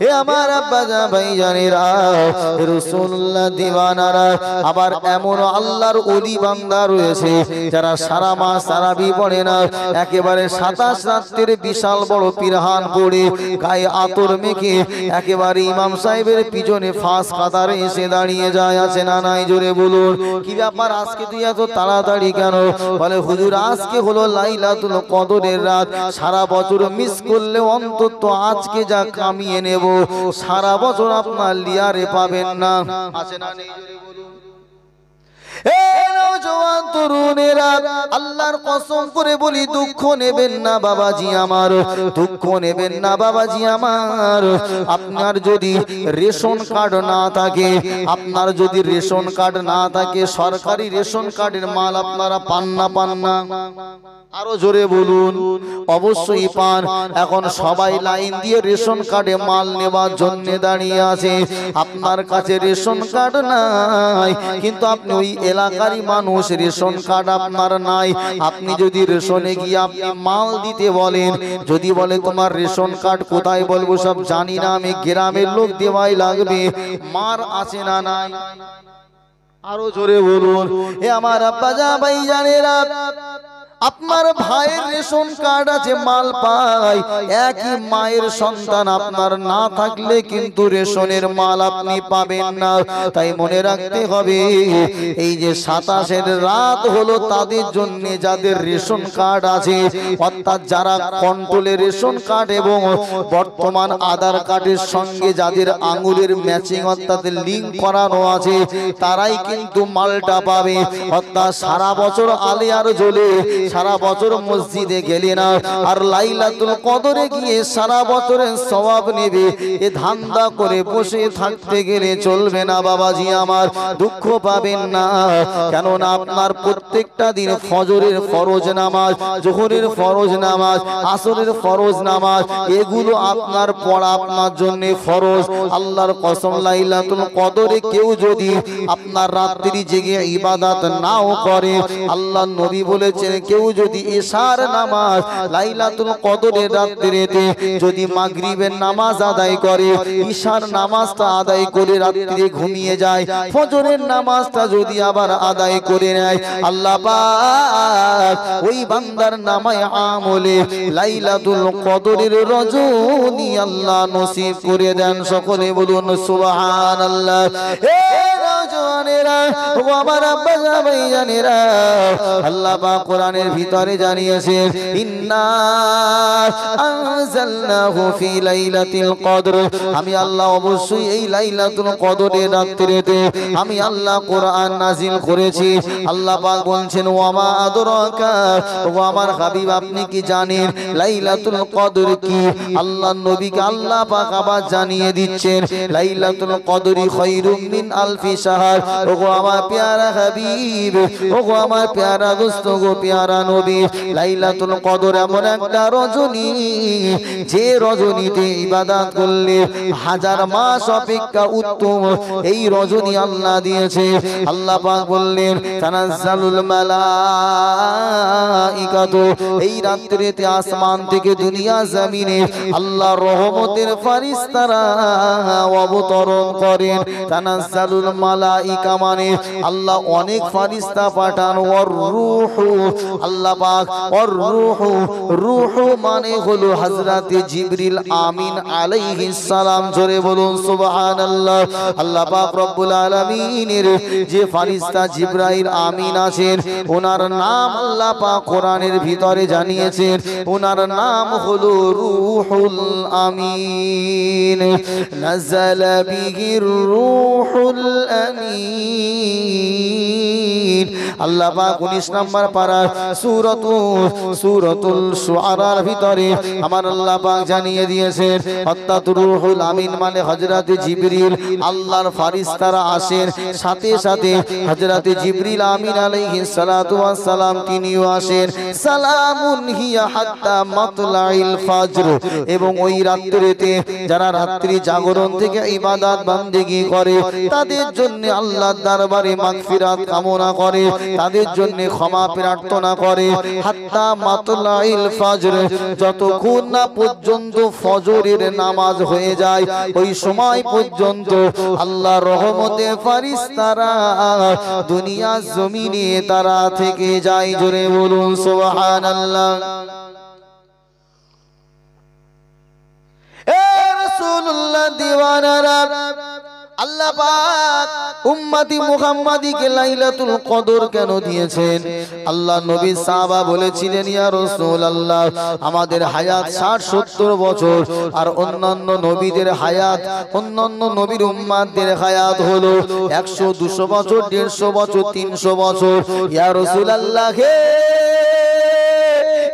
হে আমার আব্বা জান ভাইজানেরা, রাসূলুল্লাহ দিওয়ানারা। আবার এমন আল্লাহর ওলি বান্দা রয়েছে যারা সারা মাস তারাবি পড়ে না, একেবারে 27 রাত্রির বিশাল বড় পিরহান পড়ে গায়ে আতর মেখে একেবারে ইমাম সাহেবের পিছনে ফাঁস কাতারে এসে দাঁড়িয়ে যায়। আছে না নাই? জোরে বলুন। কি ব্যাপার আজকে তুই এত তাড়াতাড়ি কেন? বলে হুজুর আজকে হলো লাইলাতুল কদরের রাত, সারা বছর মিস করলে অন্তত আজকে যা কামিয়ে নেব সারা বছর আপনার লিয়ারে পাবেন না। আছে না নেই? জোরে বলুন। নওজোয়ান তরুণেরা, আল্লাহর কসম করে বলি দুঃখ নেবেন না বাবাজি আমার, দুঃখ নেবেন না বাবাজি আমার। আপনার যদি রেশন কার্ড না থাকে, আপনার যদি রেশন কার্ড না থাকে, সরকারি রেশন কার্ডের মাল আপনারা পান না? আরো জোরে বলুন। অবশ্যই পান। এখন সবাই লাইন দিয়ে রেশন কার্ডে মাল নেওয়ার জন্য দাঁড়িয়ে আছে। আপনার কাছে রেশন কার্ড নাই, কিন্তু আপনি ওই এলাকারই মানুষ, রেশন কার্ড আপনার নাই। আপনি যদি রেশনে গিয়ে আপনি মাল দিতে বলেন, যদি বলে তোমার রেশন কার্ড কোথায়, বলবো সব জানি না, আমি গ্রামের লোক, দেওয়াই লাগবে। মার আছে না নাই? আরো জোরে বলুন। এ আমার আব্বা জান ভাইজানেরা, আপনার ভাইয়ের রেশন কার্ড আছে, মাল পায়, একই মায়ের সন্তান, আপনার না থাকলে কিন্তু রেশনের মাল আপনি পাবেন না। তাই মনে রাখতে হবে, এই যে 27-এর রাত হলো তাদের জন্য যাদের রেশন কার্ড আছে, অর্থাৎ যারা কন্ট্রোলে রেশন কার্ড এবং বর্তমান আধার কার্ডের সঙ্গে যাদের আঙুলের ম্যাচিং অর্থাৎ লিঙ্ক করানো আছে, তারাই কিন্তু মালটা পাবে। অর্থাৎ সারা বছর আলে আর জ্বলে সারা বছর মসজিদে গেলে না, আর লাইলাতুল কদরে গিয়ে সারা বছরের সওয়াব নেবে, এ ধান্দা করে বসে থাকতে গেলে চলবে না বাবাজি আমার। দুঃখ পাবেন না, কেননা আপনার প্রত্যেকটা দিন ফজরের ফরজ নামাজ, জোহরের ফরজ নামাজ, আসরের ফরজ নামাজ, এগুলো আপনার পড়া আপনার জন্য ফরজ। আল্লাহর কসম, লাইলাতুল কদরে কেউ যদি আপনার রাত্রি জেগে ইবাদত নাও করে, আল্লাহর নবী বলেছেন কেউ যদি ইশার নামাজ লাইলাতুল কদরের রাত্রিতে যদি মাগরিবের নামাজ আদায় করে, ইশার নামাজটা আদায় করে রাত্রে ঘুমিয়ে যায়, ফজরের নামাজটা যদি আবার আদায় করে নেয়, আল্লাহ পাক ওই বান্দার নামায় আমলে লাইলাতুল কদরের রজনী আল্লাহ নসিব করে দেন। সকলে বলুন সুবহানাল্লাহ। হে নওজওয়ানেরা, ও আমার আব্বা জান ভাইজানেরা, আল্লাহ পাক কোরআনের ভিতরে জানিয়েছেন, ইন্না আনজালনাহু ফি লাইলাতিল কদর, আমি আল্লাহ অবশ্যই এই লাইলাতুল কদরের রাত্রিতে আমি আল্লাহ কোরআন নাজিল করেছি। আল্লাহ পাক বলছেন, ওয়া মা আদরাকা, ও আমার হাবিব আপনি কি জানেন লাইলাতুল কদর কি? আল্লাহর নবীকে আল্লাহ পাক আবার জানিয়ে দিচ্ছেন, লাইলাতুল কদরি খায়রুম মিন আলফি শাহর। ওগো আমার প্যারা হাবিব, ওগো আমার প্যারা দোস্ত, গো প্যারা নবী, লাইলাতুল কদর এমন একটা রজনী, যে রজনীতে ইবাদত করলে 1000 মাস অপেক্ষা উত্তম এই রজনী আল্লাহ দিয়েছে। আল্লাহ পাক বললেন, তানাজ্জালুল মালাইকাতু, এই রাত্রিতে আসমান থেকে দুনিয়া জমিনে আল্লাহর রহমতের ফেরেশতারা অবতরণ করেন। তানাজ্জালুল মালাইকা মানে আল্লাহ অনেক ফেরেশতা পাঠান। ওয়ার রূহু, আল্লাহ পাক ওয়ার রূহু, রূহু মানে হলো হযরতে জিবরিল আমিন আলাইহিস সালাম। জোরে বলুন সুবহানাল্লাহ। আল্লাহ পাক রব্বুল আলামিনের যে ফেরেশতা জিবরাইল আমিন আছেন, ওনার নাম আল্লাহ পাক কোরআনের ভিতরে জানিয়েছেন, ওনার নাম হলো রূহুল আমিন। নাযালা বিহির রূহুল আমিন। আল্লাহ পাক 19 নম্বর পারা সূরাতুল শুআরার ভিতরে আমার আল্লাহ পাক জানিয়ে দিয়েছেন, অর্থাৎ রূহুল আমিন মানে হযরতে জিবরিল, আল্লাহর ফেরেশতারা আসেন, সাথে সাথে হযরতে জিবরিল আমিন আলাইহিস সালাতু ওয়াস সালাম তিনিও আসেন। সালামুন হিয়া হাত্তা মাতলাইল ফজর, এবং ওই রাত্রিতে যারা রাত্রি জাগরণ থেকে ইবাদত বান্দেগি করে তাদের জন্য আল্লাহ আল্লাহর দরবারে মাগফিরাত কামনা করে, তাদের জন্য ক্ষমা প্রার্থনা করে। হাত্তা মাতলাইল ফজর, যতক্ষণ না পর্যন্ত ফজরের নামাজ হয়ে যায় ওই সময় পর্যন্ত আল্লাহর রহমতে ফেরেশতারা দুনিয়া জমিনে তারা থেকে যায়। জোরে বলুন সুবহানাল্লাহ। এ রাসূলুল্লাহ দিওয়ানারা, আল্লাহ পাক উম্মতি মুহাম্মাদিকে লাইলাতুল কদর কেন দিয়েছেন? আল্লাহ নবী সাহাবা বলেছিলেন, ইয়া রাসূলুল্লাহ, আমাদের হায়াত 60-70 বছর, আর অন্যান্য নবীদের হায়াত, অন্যান্য নবীর উম্মতদের হায়াত হলো 100-200 বছর, 150 বছর, 300 বছর। ইয়া রাসূলুল্লাহ হে,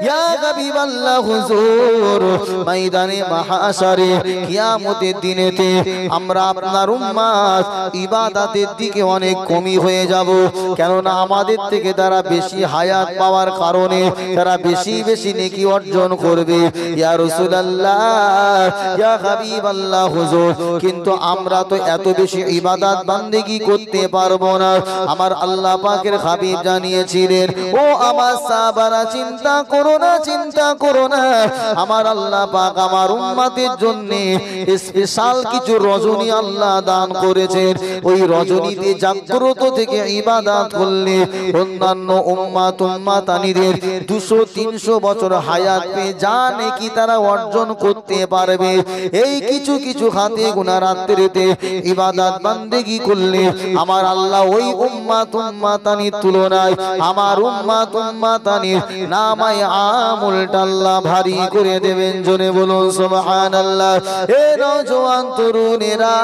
ইয়া হাবিবাল্লাহ হুজুর, ময়দানে মাহশারে কিয়ামতের দিনেতে আমরা আপনার উম্মত ইবাদতের দিকে অনেক কমই হয়ে যাব, কেননা আমাদের থেকে তারা বেশি হায়াত পাওয়ার কারণে তারা বেশি বেশি নেকি অর্জন করবে। ইয়া রাসূলুল্লাহ, ইয়া হাবিবাল্লাহ হুজুর, কিন্তু আমরা তো এত বেশি ইবাদত বান্দেগি করতে পারবো না। আমার আল্লাহ পাকের হাবিব জানিয়েছিলেন, ও আমার সাহাবারা, চিন্তা করো না, চিন্তা করো না, আমার আল্লাহ পাক আমার উম্মতের জন্য স্পেশাল কিছু রজনী আল্লাহ দান করেছেন। ওই রজনীতে জাগ্রত থেকে ইবাদত করলে অন্যান্য উম্মতানিদের 200-300 বছর হায়াত পেয়ে যা নেকি তারা অর্জন করতে পারবে। এই কিছু কিছু হাতে গোনা রাত্রিতে ইবাদত বান্দেগি করলে আমার আল্লাহ ওই উম্মতানির তুলনায় আমার উম্মতানির নামায় আমলটা আল্লাহ ভারী করে দেবেন। জোরে বলুন সুবহানাল্লাহ। এ নওজোয়ান তরুণেরা,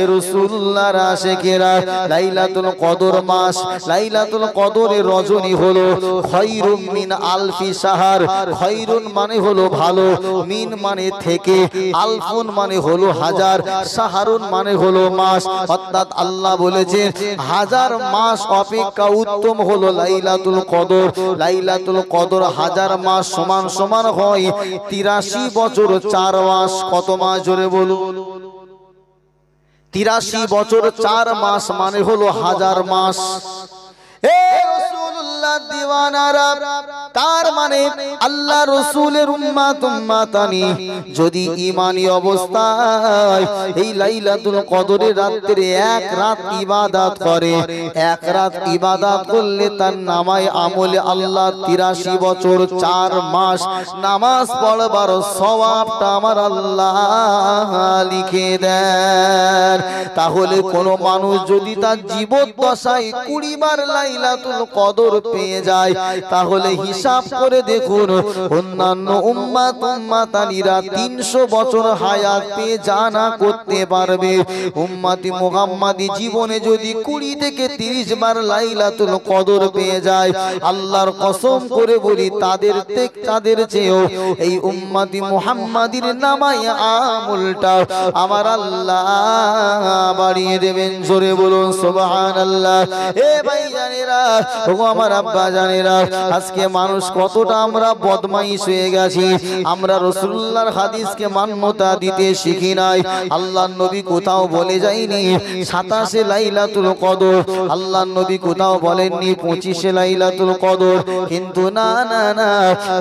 এ রাসূলুল্লাহর আশিকেরা, লাইলাতুল কদর মাস, লাইলাতুল কদরের রজনী হলো খায়রুম মিন আলফি শাহর। খায়রুন মানে হলো ভালো, মিন মানে থেকে, আলফুন মানে হলো হাজার, শাহরুন মানে হলো মাস। অর্থাৎ আল্লাহ বলেছেন 1000 মাস অপেক্ষা উত্তম হলো লাইলাতুল কদর। লাইলাতুল কদর 1000 মাস সমান সমান হয় 83 বছর 4 মাস। কত মাস? জোরে বলুন। 83 বছর 4 মাস মানে হলো 1000 মাস। এ রাসূলুল্লাহ দিওয়ানারা, তার মানে আল্লাহ রাসূলের উম্মতানি যদি ঈমানি অবস্থায় এই লাইলাতুল কদরের রাতে এক রাত ইবাদত করে, এক রাত ইবাদত করলে তার নামায় আমলে আল্লাহ 83 বছর 4 মাস নামাজ পড়বার সওয়াবটা আমার আল্লাহ লিখে দেন। তাহলে কোন মানুষ যদি তার জীবদ্দশায় 20 বার লাইলাতুল কদর পেয়ে যায়, তাহলে হিসাব করে দেখুন অন্যান্য উম্মতানিরা 300 বছর হায়াত পেয়ে জানা করতে পারবে। উম্মতি মুহাম্মাদি জীবনে যদি 20 থেকে 30 বার লাইলাতুল কদর পেয়ে যায়, আল্লাহর কসম করে বলি তাদের চেয়েও এই উম্মতি মুহাম্মাদির নামায়ে আমলটা আমার আল্লাহ বাড়িয়ে দেবেন। জোরে বলুন সুবহানাল্লাহ। এ ভাই জানেরা, ও আমার আব্বা জানেরা, আজকে মানুষ কতটা আমরা বদমাইশ হয়ে গেছি। আমরা রাসূলুল্লাহর হাদিসকে মান্যতা দিতে শিখি নাই। আল্লাহর নবী কোথাও বলে যায়নি 27 লাইলাতুল কদর, আল্লাহর নবী কোথাও বলেননি 25 লাইলাতুল কদর। কিন্তু না না না,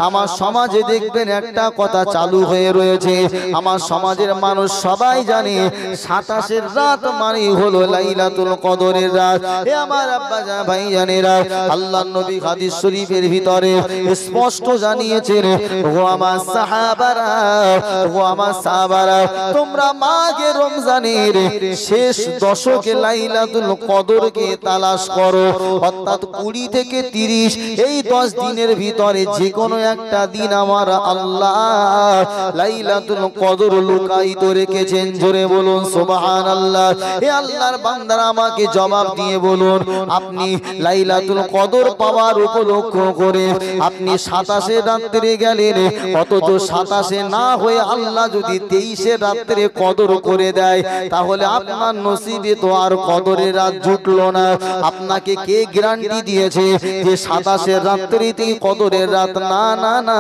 আমার সমাজে দেখবেন একটা কথা চালু হয়ে রয়েছে। আমার সমাজের মানুষ সবাই জানে 27 রাত মানে হলো লাইলাতুল কদরের রাত। এ আমার আব্বা ভাই জানেরা, আল্লাহর নবী হাদিস শরীফের ভিতরে স্পষ্ট জানিয়েছেন, ও আমার সাহাবারা, ও আমার সাহাবারা, তোমরা মাঘে রমজানের শেষ দশকে লাইলাতুল কদরকে তালাশ করো। অর্থাৎ 20 থেকে 30 এই 10 দিনের ভিতরে যে কোনো একটা দিন আমার আল্লাহ লাইলাতুল কদর লুকায়িত রেখেছেন। জোরে বলুন সুবহানাল্লাহ। হে আল্লাহর বান্দারা, আমাকে জবাব দিয়ে বলুন, আপনি লাইলাতুল কদর পাওয়ার উপলক্ষ করে আপনি 27 রাত্রে গেলেন, অথচ 27 না হয়ে আল্লাহ যদি 23 রাত্রে কদর করে দেয়, তাহলে আপনার নসিবে তো আর কদরের রাত জুটলো না। আপনাকে কে গ্যারান্টি দিয়েছে যে 27 রাত্রিতেই কদরের রাত? না না না,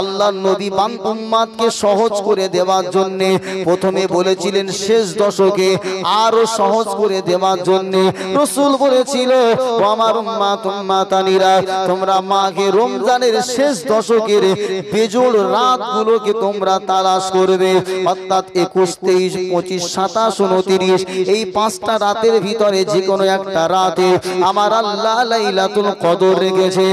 আল্লাহর নবী উম্মতকে সহজ করে দেওয়ার জন্য প্রথমে বলেছিলেন শেষ দশকে, আরো সহজ করে দেওয়ার জন্য রাসূল বলেছিল, ও আমার উম্মাতানিরা, তোমরা মাঘে রমজানের শেষ দশকের বেজোড় রাতগুলোকে তোমরা তালাশ করবে, অর্থাৎ 21, 23, 25, 27, 29 এই 5টা রাতের ভিতরে যে কোনো একটা রাতে আমার আল্লাহ লাইলাতুল কদর রেখেছে।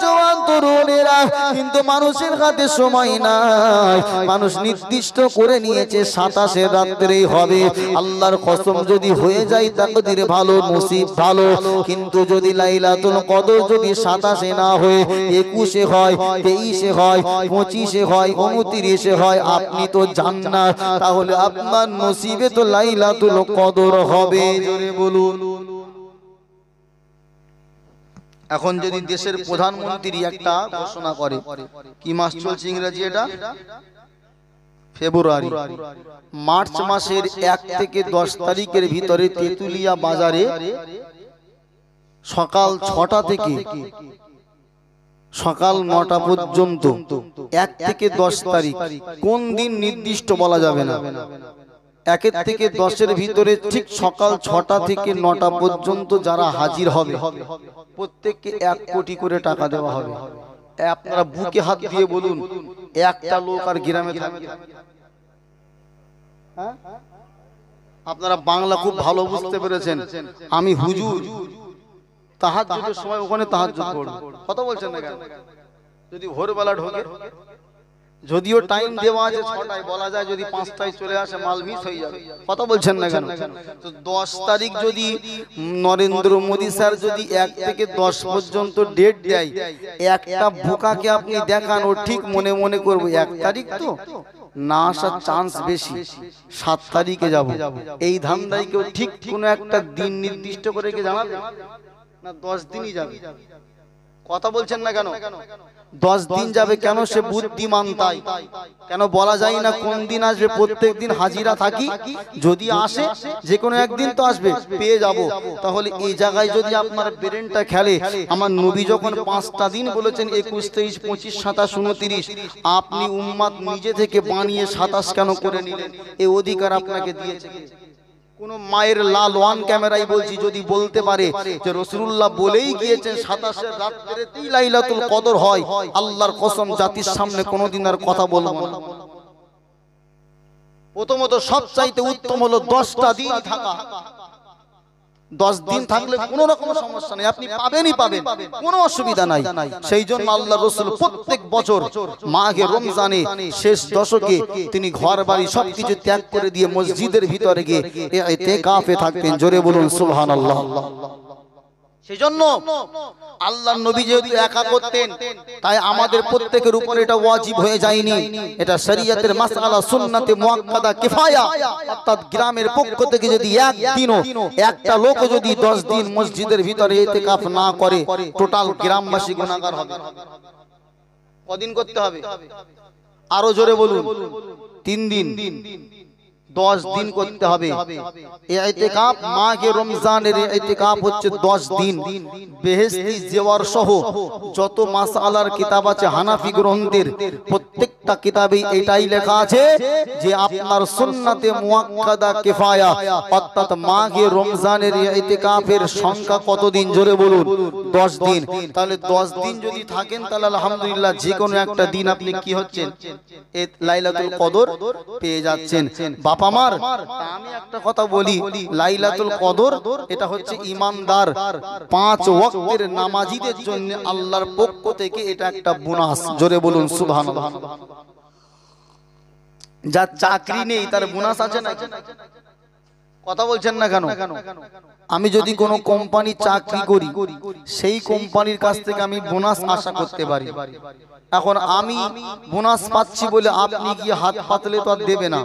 জওয়ান তরুণেরা, কিন্তু মানুষের হাতে সময় নাই, মানুষ নির্দিষ্ট করে নিয়েছে 27 রাত্রেই হবে। আল্লাহর কসম, যদি হয়ে যায় তাকদীর ভালো, নসিব ভালো, কিন্তু যদি লাইলাতুল কদর যদি 27 না হয়ে 21 হয়, 23 হয়, 25 হয়, 29 হয়, আপনি তো জানেন না, তাহলে আপনার নসিবে তো লাইলাতুল কদর হবে। জোরে বলুন। এখন যদি দেশের প্রধানমন্ত্রী একটা ঘোষণা করে, কি মাস চলছে ইংরেজি, এটা ফেব্রুয়ারি, মার্চ মাসের 1 থেকে 10 তারিখের ভিতরে তেতুলিয়া বাজারে সকাল 6টা থেকে সকাল 9টা পর্যন্ত, 1 থেকে 10 তারিখ, কোন দিন নির্দিষ্ট বলা যাবে না, 1 থেকে 10-এর ভিতরে ঠিক সকাল 6টা থেকে 9টা পর্যন্ত যারা হাজির হবে প্রত্যেককে 1 কোটি করে টাকা দেওয়া হবে। আপনারা বুকে হাত দিয়ে বলুন, একটা লোক আর গ্রামে থাকবে? আপনারা বাংলা খুব ভালো বুঝতে পেরেছেন। আমি হুজুর, তাহাজ্জুদের সময় ওখানে তাহাজ্জুদ পড়ব, কথা বলছেন না কেন? যদি ভোরবেলা ঢোকে, যদিও টাইম দেওয়া আছে 6টায়, বলা যায় যদি 5টায় চলে আসে মাল মিস হয়ে যাবে, কথা বলছেন না কেন? তো 10 তারিখ যদি নরেন্দ্র মোদী স্যার যদি 1 থেকে 10 পর্যন্ত ডেট দেয়, একটা বোকাকে আপনি দেখান, ও ঠিক মনে মনে করবো 1 তারিখ তো না আসার চান্স বেশি, 7 তারিখে যাব। এই ধান্দায় কেউ ঠিক কোনো একটা দিন নির্দিষ্ট করে কি জানাবে না? 10 দিনই যাবে, কথা বলছেন না কেন? 10 দিন যাবে কেন? সে বুদ্ধিমান তাই। কেন বলা যায় না কোন দিন আসবে? প্রত্যেক দিন হাজিরা থাকি, যদি আসে যে কোনো একদিন তো আসবে, পেয়ে যাব। তাহলে এই জায়গায় যদি আপনার ব্রেনটা খেলে, আমার নবী যখন 5টা দিন বলেছেন 21, 23, 25, 27, 29, আপনি উম্মত নিজে থেকে বানিয়ে 27 কেন করে নিলেন? এই অধিকার আপনাকে দিয়েছে কোন মায়ের লাল ওয়ান ক্যামেরাই বলছি, যদি বলতে পারে যে রাসূলুল্লাহ বলেই গিয়েছেন 27 রাত্রিতেই লাইলাতুল কদর হয়, আল্লাহর কসম জাতির সামনে কোনোদিন আর কথা বলবো না। প্রথমত সবচাইতে উত্তম হলো 10টা দিন থাকা। 10 দিন থাকলে কোনো রকম সমস্যা নেই, আপনি পাবেনই পাবেন, কোনো অসুবিধা নাই। সেই জন্য আল্লাহর রাসূল প্রত্যেক বছর মাহে রমজানে শেষ দশকে তিনি ঘর বাড়ি সবকিছু ত্যাগ করে দিয়ে মসজিদের ভিতরে গিয়ে ইতিকাফে থাকতেন। জোরে বলুন সুবহানাল্লাহ। সেজন্য আল্লাহর নবী যেহেতু একা করতেন, তাই আমাদের প্রত্যেকের উপর এটা ওয়াজিব হয়ে যায়নি, এটা শরীয়তের মাসআলা, সুন্নাতে মুআক্কাদা, কিফায়া। অর্থাৎ গ্রামের পক্ষ থেকে যদি একদিনও একটা লোক যদি 10 দিন মসজিদের ভিতরে ইতিকাফ না করে, টোটাল গ্রামবাসী গুনাহগার হবে। কদিন করতে হবে? আরো জোরে বলুন, 3 দিন, 10 দিন করতে হবে। এই ইতিকাফ মাহে রমজানের ইতিকাফ হচ্ছে 10 দিন। বেহেশতি জেওয়ার সহ যত মাসআলার কিতাব আছে হানাফি গ্রন্থের, প্রত্যেকটা কিতাবেই এটাই লেখা আছে যে আপনার সুন্নাতে মুআক্কাদা, কিফায়া, অর্থাৎ মাহে রমজানের ইতিকাফের সংখ্যা কতদিন? জোরে বলুন, 10 দিন। তাহলে 10 দিন যদি থাকেন, তাহলে আলহামদুলিল্লাহ যে কোনো একটা দিন আপনি কি হচ্ছেন? এই লাইলাতুল কদর পেয়ে যাচ্ছেন। আমার আমি একটা কথা বলি, লাইলাতুল কদর এটা হচ্ছে ইমানদার 5 ওয়াক্তের নামাজীদের জন্য আল্লাহর পক্ষ থেকে এটা একটা বোনাস। জোরে বলুন সুবহানাল্লাহ। যার চাকরি নেই তার বোনাস আছে না? কথা বলছেন না কেন? আমি যদি কোনো কোম্পানি চাকরি করি, সেই কোম্পানির কাছ থেকে আমি বোনাস আশা করতে পারি। এখন আমি বোনাস পাচ্ছি বলে আপনি গিয়ে হাত পাতলে তো আর দেবে না।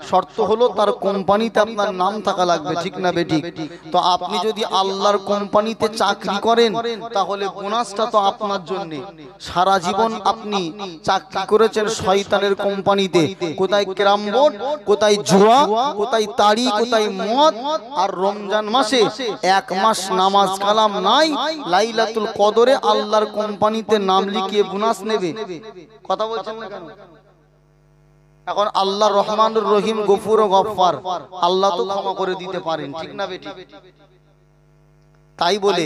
শর্ত হলো তার কোম্পানিতে আপনার নাম থাকা লাগবে, ঠিক না বেঠিক? তো আপনি যদি আল্লাহর কোম্পানিতে চাকরি করেন, তাহলে বোনাসটা তো আপনার জন্য। সারা জীবন আপনি চাকরি করেছেন শয়তানের কোম্পানিতে, কোথায় ক্যারাম বোর্ড, কোথায় জুয়া, কোথায় তাড়ি, কোথায় মদ, আর রমজান মাসে 1 মাস নামাজ কালাম নাই, লাইলাতুল কদরে আল্লাহর কোম্পানিতে নাম লিখিয়ে বোনাস নেবে। কথা বলছেন না কেন? এখন আল্লাহ রহমানুর রহিম, গফুর ও গফফার, আল্লাহ তো ক্ষমা করে দিতে পারেন, ঠিক না বেটি? তাই বলে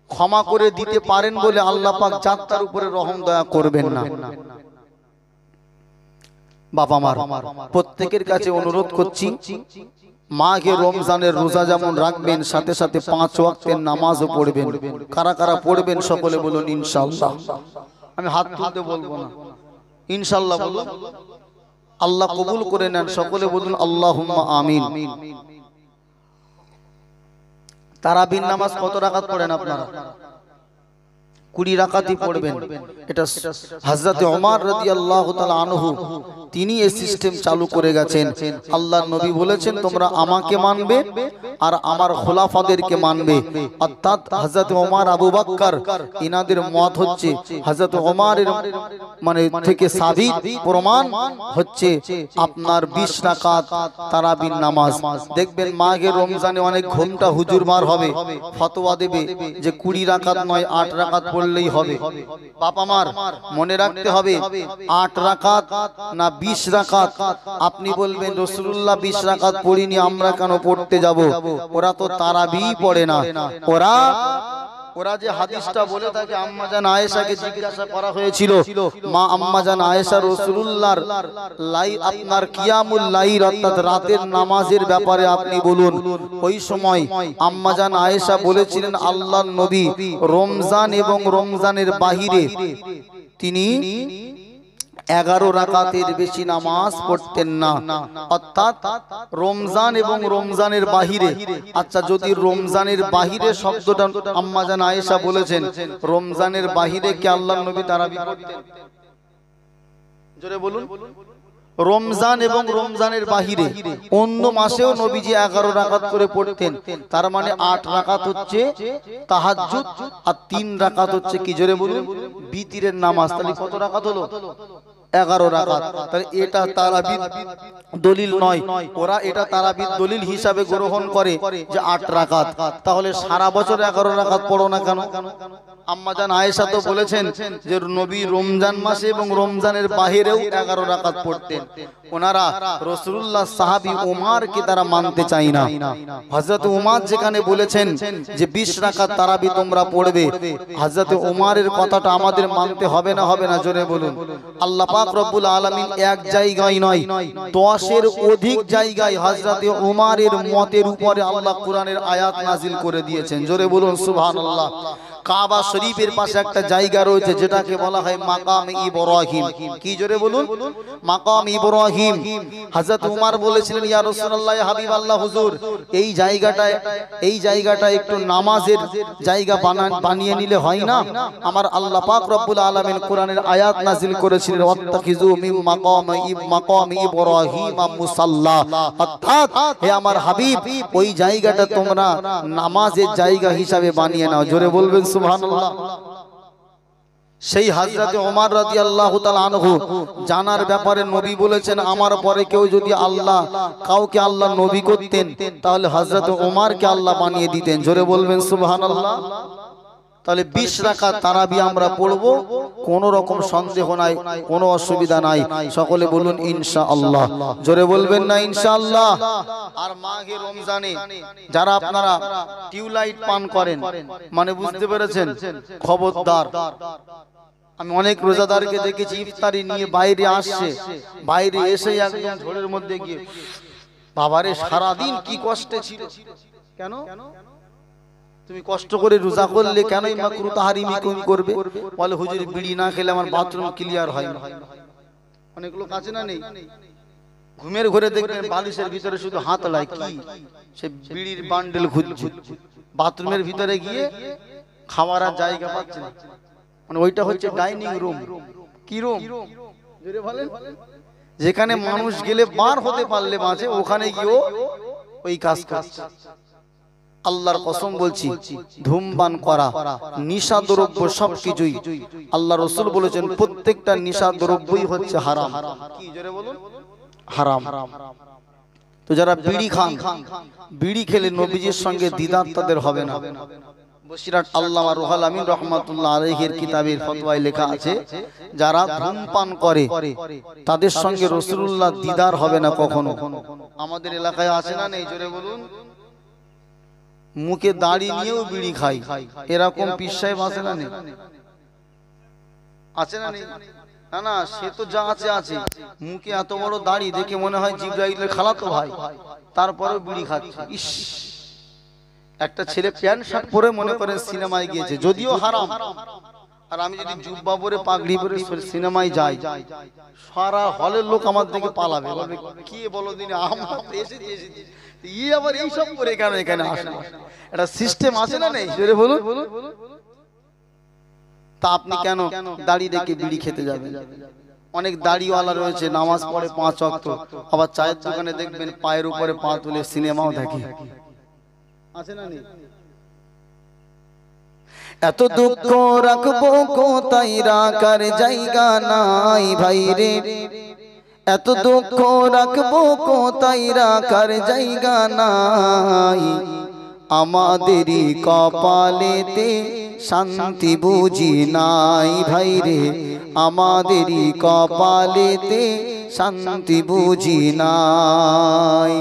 ক্ষমা করে দিতে পারেন বলে আল্লাহ পাক জাত্তার উপরে রহম দয়া করবেন না। বাবা মার প্রত্যেকের কাছে অনুরোধ করছি, মাঘে রমজানের রোজা যেমন রাখবেন, সাথে সাথে 5 ওয়াক্তের নামাজও পড়বেন। কারা কারা পড়বেন সকলে বলুন ইনশাআল্লাহ। আমি হাত তুলতে বলবো না, ইনশাআল্লাহ বলুন। আল্লাহ কবুল করে নেন, সকলে বলুন আল্লাহুম্মা আমিন। তারাবির নামাজ কত রাকাত পড়েন আপনারা? 20 রাকাতই পড়বেন। এটা হযরত ওমর রাদিয়াল্লাহু তাআলা আনহু তিনি এই সিস্টেম চালু করে গেছেন। আল্লাহর নবী বলেছেন তোমরা আমাকে মানবে আর আমার খোলাফাদেরকে মানবে। অর্থাৎ হযরত ওমর, আবু বকর ইনাদের মত হচ্ছে, হযরত ওমরের মানে থেকে সাবিত প্রমাণ হচ্ছে আপনার 20 রাকাত তারাবির নামাজ। দেখবেন মাঘে রমজানে অনেক ঘোমটা হুজুর মার হবে, ফতোয়া দেবে যে 20 রাকাত নয় 8 রাকাত পড়লেই হবে। বাবা মার মনে রাখতে হবে 8 রাকাত না 20 রাকাত। আপনি বলবেন রাসূলুল্লাহ 20 রাকাত পড়িনি, আমরা কেন পড়তে যাব? ওরা তো তারাবি পড়ে না। ওরা যে হাদিসটা বলে থাকে, আম্মা জান আয়েশাকে জিজ্ঞাসা করা হয়েছিল, মা আম্মা জান আয়েশা রাসূলুল্লাহর আপনার কিয়ামুল লাইল অর্থাৎ রাতের নামাজের ব্যাপারে আপনি বলুন। ওই সময় আম্মা জান আয়েশা বলেছিলেন আল্লাহর নবী রমজান এবং রমজানের বাহিরে তিনি 11 রাকাতের বেশি নামাজ পড়তেন না। অর্থাৎ রমজান এবং রমজানের বাহিরে। আচ্ছা, যদি রমজানের বাহিরে শব্দটা আম্মা জান আয়েশা বলেছেন, রমজানের বাহিরে কি আল্লাহর নবী তারাবি পড়তেন? জোরে বলুন। রমজান এবং রমজানের বাহিরে অন্য মাসেও নবীজি 11 রাকাত করে পড়তেন। তার মানে 8 রাকাত হচ্ছে তাহাজ্জুদ আর 3 রাকাত হচ্ছে কি? জোরে বলুন, বিতিরের নামাজ। তাহলে কত রাকাত হলো? 11 রাকাত। তাহলে এটা তারাবির দলিল নয়, ওরা এটা তারাবির দলিল হিসাবে গ্রহণ করে যে 8 রাকাত। তাহলে সারা বছর 11 রাকাত পড়ো না কেন? আম্মা জান আয়েশা তো বলেছেন যে নবী রমজান মাসে এবং রমজানের বাহিরেও 11 রাকাত পড়তেন। ওনারা রাসূলুল্লাহ সাহাবী ওমরকে তারা মানতে চায় না। হযরত ওমর যেখানে বলেছেন যে 20 রাকাত তারাবি তোমরা পড়বে, হযরত ওমরের কথাটা আমাদের মানতে হবে না? হবে না? জোরে বলুন। আল্লাহ পাক রব্বুল আলামিন এক জায়গায় নয় 10-এর অধিক জায়গায় হযরত ওমরের মতের উপরে আল্লাহ কোরআনের আয়াত নাজিল করে দিয়েছেন। জোরে বলুন সুবহানাল্লাহ। কাবা শরীফের পাশে একটা জায়গা রয়েছে যেটাকে বলা হয় মাকাম ইব্রাহিম। কি? জোরে বলুন, মাকাম ইব্রাহিম। হযরত ওমর বলেছিলেন ইয়া রাসূলুল্লাহ, ইয়া হাবিবাল্লাহ হুজুর, এই জায়গাটা একটু নামাজের জায়গা বানিয়ে নিলে হয় না? আমার আল্লাহ পাক রব্বুল আলামিন কোরআনের আয়াত নাজিল করেছিলেন ওয়াত্তাখিযু মিন মাকাম ইব্রাহিম মুসাল্লা। অর্থাৎ হে আমার হাবিব, ওই জায়গাটা তোমরা নামাজের জায়গা হিসাবে বানিয়ে নাও। জোরে বলবেন সুবহানাল্লাহ। সেই হযরত ওমর রাদিয়াল্লাহু তাআলা আনহু জানার ব্যাপারে নবী বলেছেন, আমার পরে কেউ যদি কাউকে আল্লাহ নবী করতেন, তাহলে হযরত ওমরকে আল্লাহ বানিয়ে দিতেন। জোরে বলবেন সুবহানাল্লাহ। তাহলে 20 রাকাত তারাবি আমরা পড়বো, কোনো রকম সন্দেহ নাই, কোনো অসুবিধা নাই। সকলে বলুন ইনশাআল্লাহ। জোরে বলবেন না ইনশাআল্লাহ। আর মাঘে রমজানে যারা আপনারা টিউবলাইট পান করেন, মানে বুঝতে পেরেছেন, খবরদার। আমি অনেক রোজাদারকে দেখেছি ইফতারি নিয়ে বাইরে আসছে, বাইরে এসে একদম ঝড়ের মধ্যে গিয়ে, বাবারে সারাদিন কি কষ্টে ছিল। কেন? তুমি কষ্ট করে রোজা করলে কেনই মাকরু তাহরিমি কোন করবে? বলে হুজুর বিড়ি না খেলে আমার বাথরুম ক্লিয়ার হয় না। অনেক লোক আছে না নেই? ঘুমের ঘরে দেখবেন বালিশের ভিতরে শুধু হাত লাই, কি সে বিড়ির বান্ডেল খুঁজছে, বাথরুমের ভিতরে গিয়ে খাওয়ার আর জায়গা পাচ্ছে না, মানে ওইটা হচ্ছে ডাইনিং রুম। কি রুম? যেখানে মানুষ গেলে বার হতে পারলে বাঁচে, ওখানে গিয়েও ওই কাজ করছে। আল্লাহর কসম বলছি, ধূমপান করা, নিশা দ্রব্য সবকিছুই আল্লাহ রাসূল বলেছেন প্রত্যেকটা নিশা দ্রব্যই হচ্ছে হারাম। কি জোরে বলুন? হারাম। তো যারা বিড়ি খান, বিড়ি খেলে নবীজির সঙ্গে দিদার তাদের হবে না। বসিরহাট আল্লামা রুহুল আমিন রাহমাতুল্লাহ আলাইহির কিতাবের ফতোয়ায় লেখা আছে, যারা ধূমপান করে তাদের সঙ্গে রাসূলুল্লাহ দিদার হবে না কখনো। আমাদের এলাকায় আছে না নেই? জোরে বলুন। মুখে দাড়ি নিয়েও বিড়ি খাই, এরকম পীর সাহেব আছে না নেই? আছে না নেই? না না, সে তো যা আছে আছে, মুখে এত বড় দাড়ি দেখে মনে হয় জিবরাইলের খালাতো ভাই, তারপরেও বিড়ি খাচ্ছে। ইস, একটা ছেলে প্যান্ট শার্ট পরে মনে করেন সিনেমায় গিয়েছে, যদিও হারাম, আর আমি যদি জুব্বা পরে পাগড়ি পরে সিনেমায় যাই, সারা হলের লোক আমার দিকে পালাবে, বলবে কি বলো দিনে আমরা এসেছি, ই আবার এই সব করে কেন এখানে আসে? একটা সিস্টেম আছে না নেই? জোরে বলুন। তা আপনি কেন দাড়ি রেখে বিড়ি খেতে যাবেন? অনেক দাড়িওয়ালা রয়েছে, নামাজ পড়ে 5 ওয়াক্ত, আবার চায়ের দোকানে দেখবেন পায়ের উপরে পা তুলে সিনেমাও দেখে। আছে না নেই? এত দুঃখ রাখবো কোথায়, রাখার জায়গা নাই ভাই রে, এত দুঃখ রাখবো কোথায়, রাখার জায়গা নাই, আমাদেরই কপালেতে শান্তি বুঝি নাই ভাই রে, আমাদেরই কপালেতে শান্তি বুঝি নাই।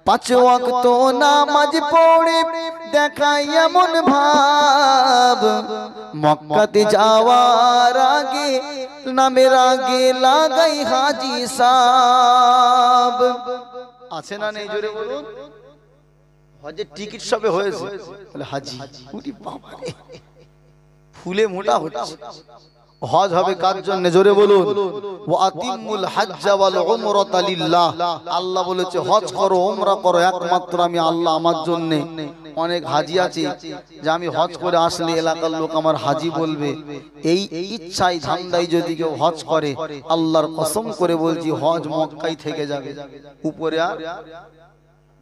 5 ওয়াক্ত নামাজ পড়ে দেখাই এমন ভাব, মক্কাতে যাওয়ার আগে নামের আগে লাগাই হাজি সাহেব। আছে না নেই? জোরে বলুন। হজের টিকিট সবে হয়েছে, বলে হাজি, উনি বাবা রে, ফুলে মোটা হচ্ছে। হজ হবে কার জন্য? জোরে বলুন। ওয়া আতিমুল হজ্জ ওয়াল উমরাতা লিল্লাহ, আল্লাহ বলেছে হজ করো, উমরা করো একমাত্র আমি আল্লাহ আমার জন্য। অনেক হাজি আছে যে আমি হজ করে আসলে এলাকার লোক আমার হাজি বলবে, এই ইচ্ছায় ঝান্ডাই যদি কেউ হজ করে, আল্লাহর কসম করে বলছি হজ মক্কায় থেকে যাবে, উপরে আর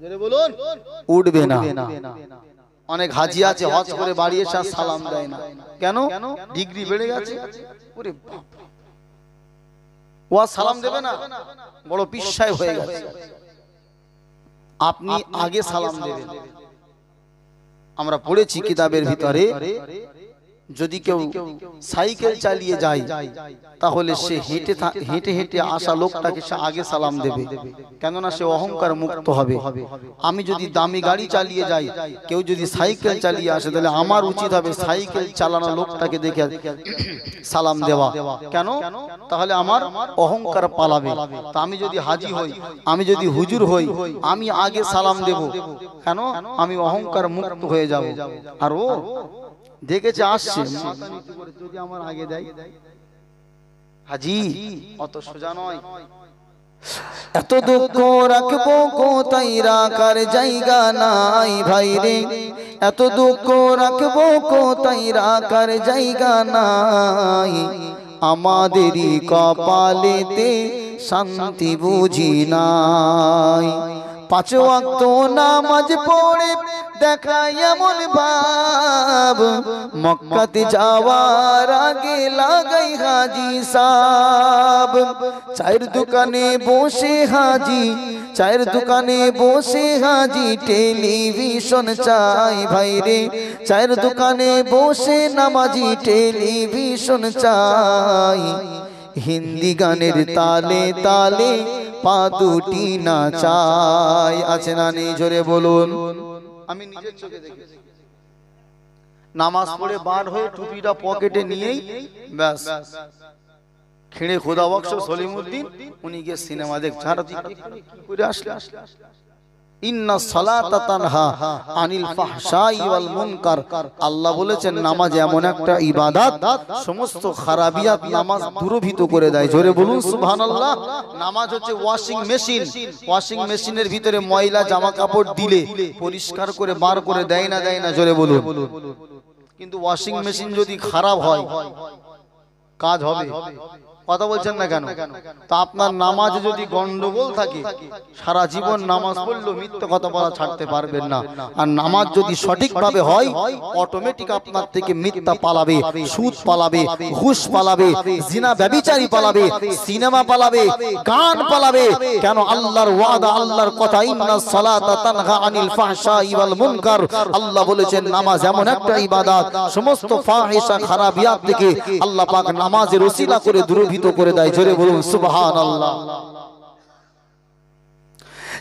জোরে বলুন উঠবে না। অনেক হাজি আছে হজ করে বাড়ি এসে সালাম দেয় না, কেন? ডিগ্রি বেড়ে গেছে, ওরে বাপ, ও সালাম দেবে না, বড় পীর সাহেব হয়ে গেছে। আপনি আগে সালাম দেবেন। আমরা পড়েছি কিতাবের ভিতরে, যদি কেউ সাইকেল চালিয়ে যায় তাহলে সে হেঁটে হেঁটে আসা লোকটাকে সে আগে সালাম দেবে, কেননা সে অহংকার মুক্ত হবে। আমি যদি দামি গাড়ি চালিয়ে যাই, কেউ যদি সাইকেল চালিয়ে আসে, তাহলে আমার উচিত হবে সাইকেল চালানো লোকটাকে দেখে সালাম দেওয়া, কেন? তাহলে আমার অহংকার পালাবে। তা আমি যদি হাজি হই, আমি যদি হুজুর হই, আমি আগে সালাম দেব, কেন? আমি অহংকার মুক্ত হয়ে যাব। আর ও দেখেছে আসছে, যদি আমার আগে দেয়, হাজি অত সোজা নয়। এত দুঃখ রাখবো কোথায়, রাখার জায়গা নাই ভাই রে, এত দুঃখ রাখবো কোথায়, রাখার জায়গা নাই, আমাদেরই কপালেতে শান্তি বুঝি নাই। 5 ওয়াক্ত নামাজ পড়ে দেখাই এমন ভাব, মক্কাতে যাওয়ার আগে লাগাই হাজি সাহেব। চায়ের দোকানে বসে হাজি, চায়ের দোকানে বসে হাজি, টেলিভিশন চাই ভাই রে, চায়ের দোকানে বসে নামাজি, টেলিভিশন চাই, হিন্দি গানের তালে তালে পা দুটি নাচাই। আছে না নেই? জোরে বলুন। আমি নিজের চোখে দেখেছি, নামাজ পড়ে বার হয়ে টুপিটা পকেটে নিয়েই ব্যাস খেড়ে খোদা বক্স সলিমউদ্দিন উনি গিয়ে সিনেমা দেখছে, আর কি করে আসলে ইন্না সালাতা তানহা আনিল ফাহশাই ওয়াল মুনকার। আল্লাহ বলেছেন নামাজ এমন একটা ইবাদত, সমস্ত খারাপিয়াত নামাজ দূরীভূত করে দেয়। জোরে বলুন সুবহানাল্লাহ। নামাজ হচ্ছে ওয়াশিং মেশিন। ওয়াশিং মেশিনের ভিতরে ময়লা জামা কাপড় দিলে পরিষ্কার করে বার করে দেয় না, দেয় না? জোরে বলুন। কিন্তু ওয়াশিং মেশিন যদি খারাপ হয় কাজ হবে? কথা বলছেন না কেন? তো আপনার নামাজে যদি গন্ডগোল থাকে, সারা জীবন নামাজ পড়লেও মিথ্যা কথা বলা ছাড়তে পারবেন না। আর নামাজ যদি সঠিকভাবে হয়, অটোমেটিক আপনার থেকে মিথ্যা পালাবে, সুদ পালাবে, ঘুষ পালাবে, জিনা ব্যভিচারী পালাবে, সিনেমা পালাবে, গান পালাবে। কেন? আল্লাহর ওয়াদা, আল্লাহর কথা, ইন্নাস সালাতা তানহা আনিল ফাহশাই ওয়াল মুনকার। আল্লাহ বলেছেন নামাজ এমন একটা ইবাদত, সমস্ত ফাহিশা খারাপিয়াত থেকে আল্লাহ পাক নামাজের ওসিলা করে দূরীভূত করে দেয়। জোরে বলুন সুবহানাল্লাহ।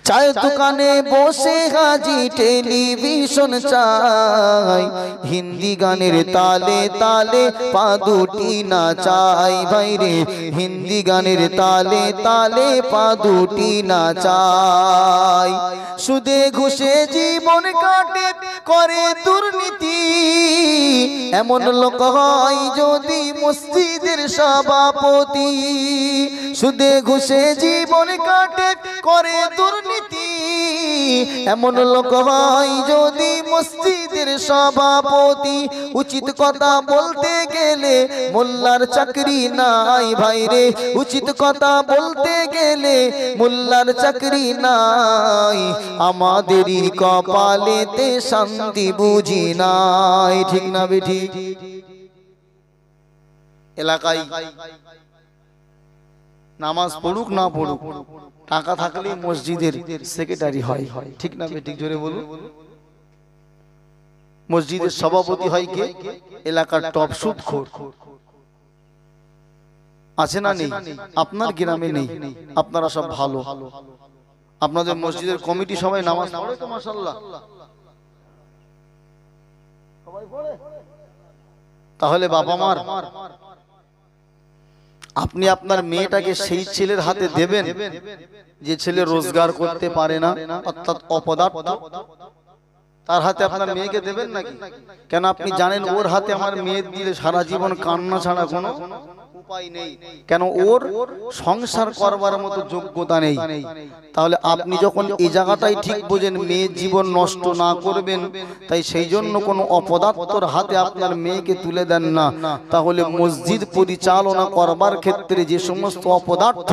চায়ের দোকানে বসে হাজি টেলিভিশন চাই, হিন্দি গানের তালে তালে পা দুটি নাচাই। ভাইরে হিন্দি গানের তালে তালে পা দুটি নাচাই। সুদে ঘুষে জীবন কাটে করে দুর্নীতি, এমন লোক হয় যদি মসজিদের সভাপতি। সুদে ঘুষে জীবন কাটে করে দুর্নীতি, এমন লোক হয় যদি মসজিদের সভাপতি। উচিত কথা বলতে গেলে মোল্লার চাকরি নাই। ভাইরে উচিত কথা বলতে গেলে মোল্লার চাকরি নাই। আমাদেরই কপালেতে শান্তি বুঝি নাই। ঠিক না বেঠি? এলাকায় নামাজ পড়ুক না পড়ুক, টাকা থাকলে মসজিদের সেক্রেটারি হয়। ঠিক না বেঠিক? জোরে বলুন। মসজিদের সভাপতি হয় কে? এলাকার টপ সুদখোর। আছে না নেই? আপনার গ্রামে নেই, আপনারা সব ভালো। আপনাদের মসজিদের কমিটি সবাই নামাজ পড়ে তো মাশাআল্লাহ? সবাই পড়ে? তাহলে বাবা মার, আপনি আপনার মেয়েটাকে সেই ছেলের হাতে দেবেন যে ছেলে রোজগার করতে পারে না, অর্থাৎ অপদার্থ? তার হাতে আপনার মেয়েকে দেবেন নাকি? কেন? আপনি জানেন ওর হাতে আমার মেয়ে দিলে সারা জীবন কান্না ছাড়া কোনো উপায় নেই। কেন? ওর সংসার করবার মতো যোগ্যতা নেই। তাহলে আপনি যখন এই জায়গাটাই ঠিক বোঝেন মেয়ের জীবন নষ্ট না করবেন, তাই সেই জন্য কোনো অপদার্থর হাতে আপনার মেয়েকে তুলে দেন না। তাহলে মসজিদ পরিচালনা করবার ক্ষেত্রে যে সমস্ত অপদার্থ,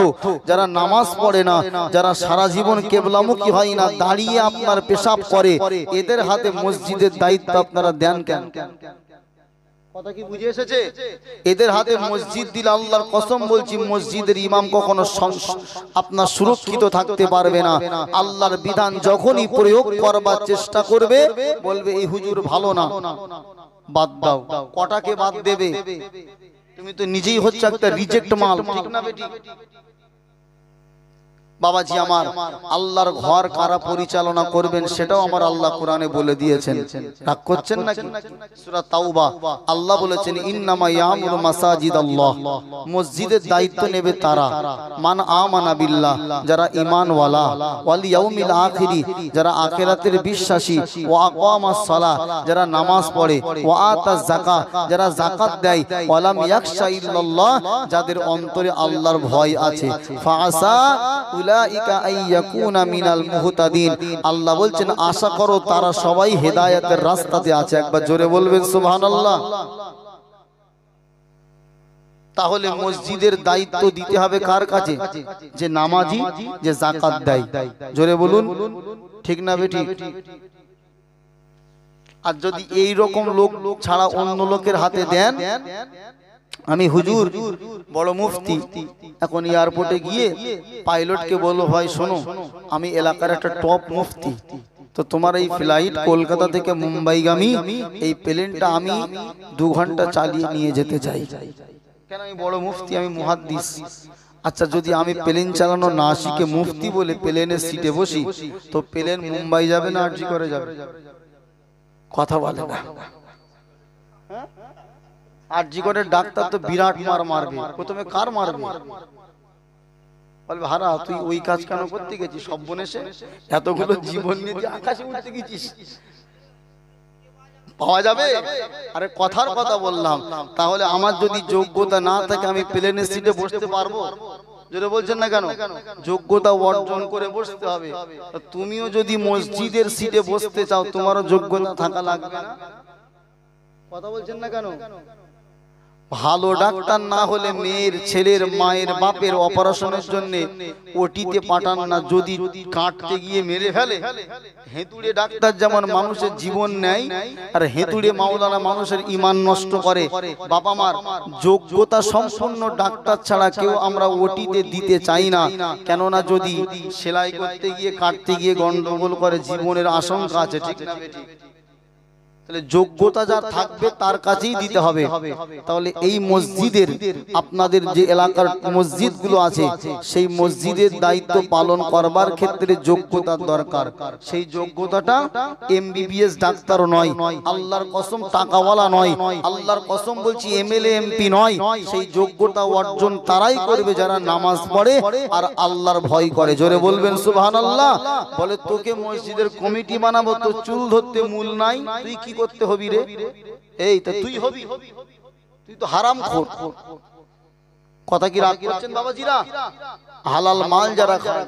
যারা নামাজ পড়ে না, যারা সারা জীবন কেবলামুখী হয় না, দাঁড়িয়ে আপনার পেশাব করে, এদের হাতে মসজিদের দায়িত্ব আপনারা দেন কেন? কথা কি বুঝে এসেছে? এদের হাতে মসজিদ দিলে আল্লাহর কসম বলছি মসজিদের ইমাম কখনো আপনার সুরক্ষিত থাকতে পারবে না। আল্লাহর বিধান যখনই প্রয়োগ করবার চেষ্টা করবে, বলবে এই হুজুর ভালো না, বাদ দাও। কটাকে বাদ দেবে? তুমি তো নিজেই হচ্ছে একটা রিজেক্ট মাল। ঠিক না বেটি? বাবাজি আমার, আল্লাহর ঘর কারা পরিচালনা করবেন সেটাও আমার আল্লাহ কোরআনে বলে দিয়েছেন। রাগ করছেন নাকি? সূরা তাওবা আল্লাহ বলেছেন ইন্নামা ইয়ামুরু মাসাজিদাল্লাহ, মসজিদের দায়িত্ব নেবে তারা মান আমানা বিল্লাহ, যারা ঈমানওয়ালা, ওয়াল ইয়াউমিল আখিরি, যারা আখিরাতের বিশ্বাসী, ওয়া আকামাস সালাহ, যারা নামাজ পড়ে, ওয়া আতাজ যাকাত, যারা যাকাত দেয়, ওয়া লাম ইয়াখশা ইল্লাল্লাহ, যাদের অন্তরে আল্লাহর ভয় আছে। ফাআসা উলাইকা আইয়াকুনা মিনাল মুহতাদিন, আল্লাহ বলছেন আশা করো তারা সবাই হেদায়েতের রাস্তাতে আছে। একবার জোরে বলবেন সুবহানাল্লাহ। তাহলে মসজিদের দায়িত্ব দিতে হবে কার কাছে? যে নামাজি, যে যাকাত দেয়। জোরে বলুন। ঠিক না বেটি? আর যদি এই রকম লোক ছাড়া অন্য লোকের হাতে দেন, আমি হুজুর বড় মুফতি এখন এয়ারপোর্টে গিয়ে পাইলটকে বলবো ভাই শোনো আমি এলাকার একটা টপ মুফতি, তো তোমার এই ফ্লাইট কলকাতা থেকে মুম্বাইগামী এই প্লেনটা আমি 2 ঘন্টা চালিয়ে নিয়ে যেতে চাই। কেন? আমি বড় মুফতি, আমি মুহাদ্দিস। আচ্ছা যদি আমি প্লেন চালানো না শিখে মুফতি বলে প্লেনের সিটে বসি, তো প্লেন মুম্বাই যাবে না আরজি করে যাবে? কথা বলে না। আরজি করে ডাক্তার তো বিরাট মার মারবে, প্রথমে কার মারবে? বলবে হারা তুই ওই কাজ কেন করতে গেছিস, সর্বনেশে এতগুলো জীবন নিয়ে যে আকাশে উঠতে গেছিস, পাওয়া যাবে? আরে কথার কথা বললাম। তাহলে আমার যদি যোগ্যতা না থাকে আমি প্লেনের সিটে বসতে পারবো? যেটা বলছেন না কেন, যোগ্যতা অর্জন করে বসতে হবে। তুমিও যদি মসজিদের সিটে বসতে চাও তোমারও যোগ্যতা থাকা লাগবে না? কথা বলছেন না কেন? ভালো ডাক্তার না হলে মেয়ের, ছেলের, মায়ের, বাপের অপারেশনের জন্য ওটিতে পাঠান না, যদি কাটতে গিয়ে মেরে ফেলে। হেতুড়ে ডাক্তার যেমন মানুষের জীবন নেয়, আর হেতুড়ে মাওলানা মানুষের ঈমান নষ্ট করে। বাবা মার যোগ্যতা সম্পন্ন ডাক্তার ছাড়া কেউ আমরা ওটিতে দিতে চাই না, কেননা যদি সেলাই করতে গিয়ে, কাটতে গিয়ে গন্ডগোল করে জীবনের আশঙ্কা আছে। ঠিক না বেঠিক? তাহলে যোগ্যতা যার থাকবে তার কাছেই দিতে হবে। তাহলে এই মসজিদের, আপনাদের যে এলাকার মসজিদগুলো আছে, সেই মসজিদের দায়িত্ব পালন করবার ক্ষেত্রে যোগ্যতার দরকার। সেই যোগ্যতাটা এমবিবিএস ডাক্তারও নয়, আল্লাহর কসম টাকাওয়ালা নয়, আল্লাহর কসম বলছি এমএলএ এমপি নয়। সেই যোগ্যতা অর্জন তারাই করবে যারা নামাজ পড়ে আর আল্লাহর ভয় করে। জোরে বলবেন সুবহানাল্লাহ। বলে তোকে মসজিদের কমিটি বানাবো, তো চুল ধরতে মূল নাই, তুই কি করতে হবি রে? এই তো তুই হবি, তুই তো হারামখোর। কথা কি রাগ করছেন বাবাজিরা? হালাল মাল যারা খায়